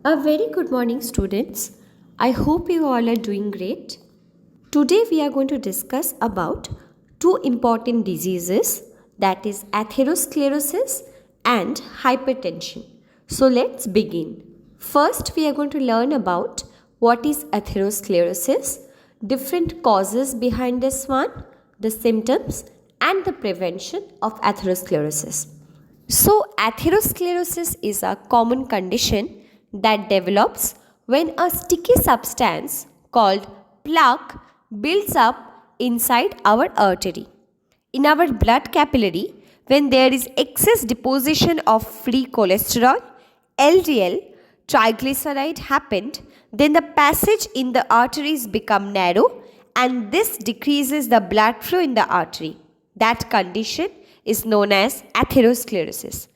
A very good morning, students. I hope you all are doing great. Today we are going to discuss about two important diseases, that is atherosclerosis and hypertension. So let's begin. First we are going to learn about what is atherosclerosis, different causes behind this one, the symptoms and the prevention of atherosclerosis. So, atherosclerosis is a common condition that develops when a sticky substance called plaque builds up inside our artery. In our blood capillary, when there is excess deposition of free cholesterol, LDL, triglyceride happened, then the passage in the arteries become narrow and this decreases the blood flow in the artery. That condition is known as atherosclerosis.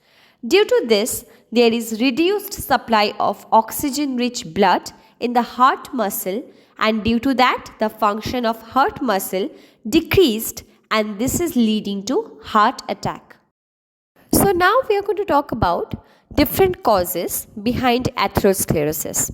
Due to this, there is reduced supply of oxygen-rich blood in the heart muscle, and due to that, the function of heart muscle decreased, and this is leading to heart attack. So now we are going to talk about different causes behind atherosclerosis.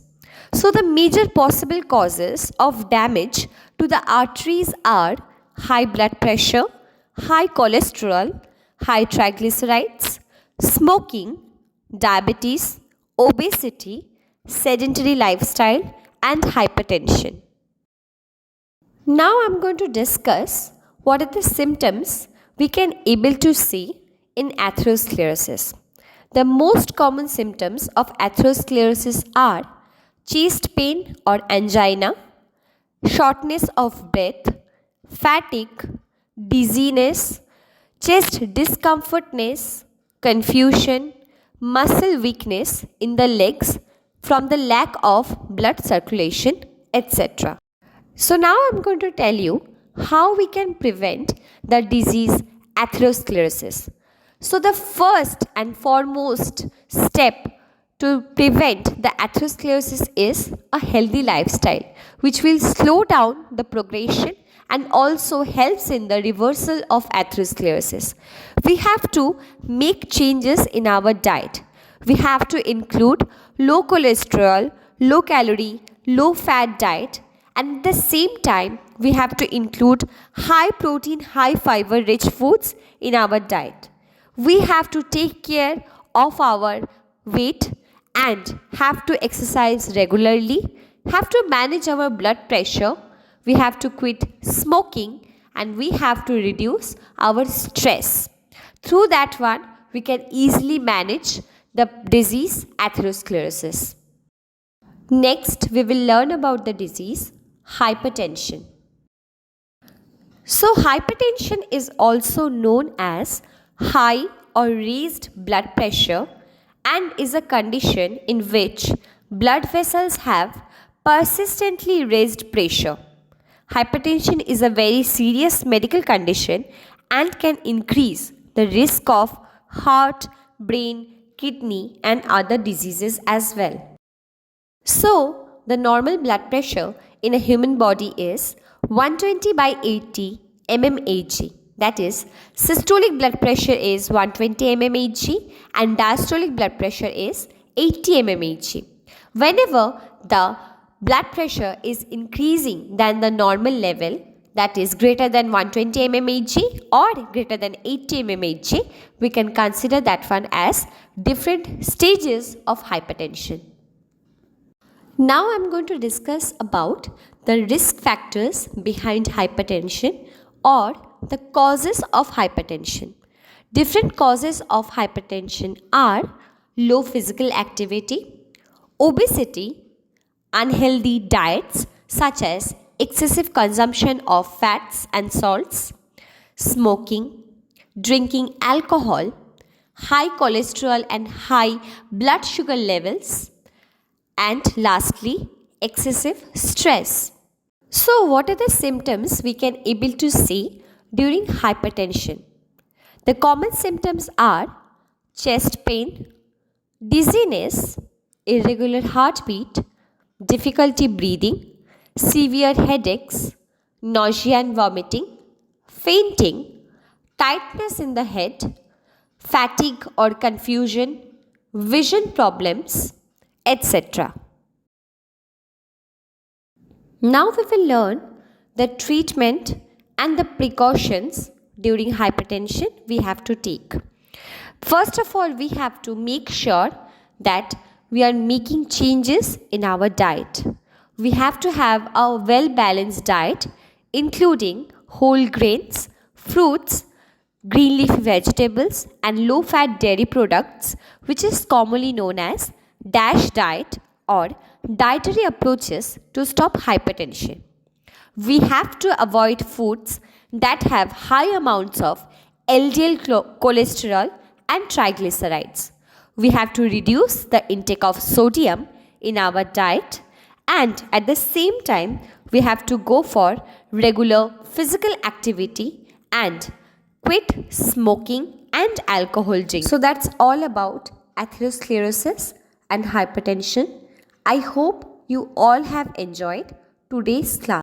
So the major possible causes of damage to the arteries are high blood pressure, high cholesterol, high triglycerides, smoking, diabetes, obesity, sedentary lifestyle, and hypertension. Now I am going to discuss what are the symptoms we can able to see in atherosclerosis. The most common symptoms of atherosclerosis are chest pain or angina, shortness of breath, fatigue, dizziness, chest discomfortness, confusion, muscle weakness in the legs from the lack of blood circulation, etc. So now I am going to tell you how we can prevent the disease atherosclerosis. So the first and foremost step to prevent the atherosclerosis is a healthy lifestyle, which will slow down the progression and also helps in the reversal of atherosclerosis. We have to make changes in our diet. We have to include low cholesterol, low calorie, low fat diet, and at the same time we have to include high protein, high fiber rich foods in our diet. We have to take care of our weight and have to exercise regularly, have to manage our blood pressure, we have to quit smoking, and we have to reduce our stress. Through that one, we can easily manage the disease atherosclerosis. Next, we will learn about the disease hypertension. So, hypertension is also known as high or raised blood pressure and is a condition in which blood vessels have persistently raised pressure. Hypertension is a very serious medical condition and can increase the risk of heart, brain, kidney and other diseases as well. So, the normal blood pressure in a human body is 120 by 80 mmHg. That is, systolic blood pressure is 120 mmHg and diastolic blood pressure is 80 mmHg. Whenever the blood pressure is increasing than the normal level, that is greater than 120 mmHg or greater than 80 mmHg, we can consider that one as different stages of hypertension. Now I am going to discuss about the risk factors behind hypertension or the causes of hypertension. Different causes of hypertension are low physical activity, obesity, unhealthy diets such as excessive consumption of fats and salts, smoking, drinking alcohol, high cholesterol and high blood sugar levels, and lastly, excessive stress. So, what are the symptoms we can able to see during hypertension? The common symptoms are chest pain, dizziness, irregular heartbeat, difficulty breathing, severe headaches, nausea and vomiting, fainting, tightness in the head, fatigue or confusion, vision problems, etc. Now we will learn the treatment and the precautions during hypertension we have to take. First of all, we have to make sure that we are making changes in our diet. We have to have a well balanced diet including whole grains, fruits, green leafy vegetables and low fat dairy products, which is commonly known as DASH diet or dietary approaches to stop hypertension. We have to avoid foods that have high amounts of LDL cholesterol and triglycerides. We have to reduce the intake of sodium in our diet, and at the same time we have to go for regular physical activity and quit smoking and alcohol drink. So that's all about atherosclerosis and hypertension. I hope you all have enjoyed today's class.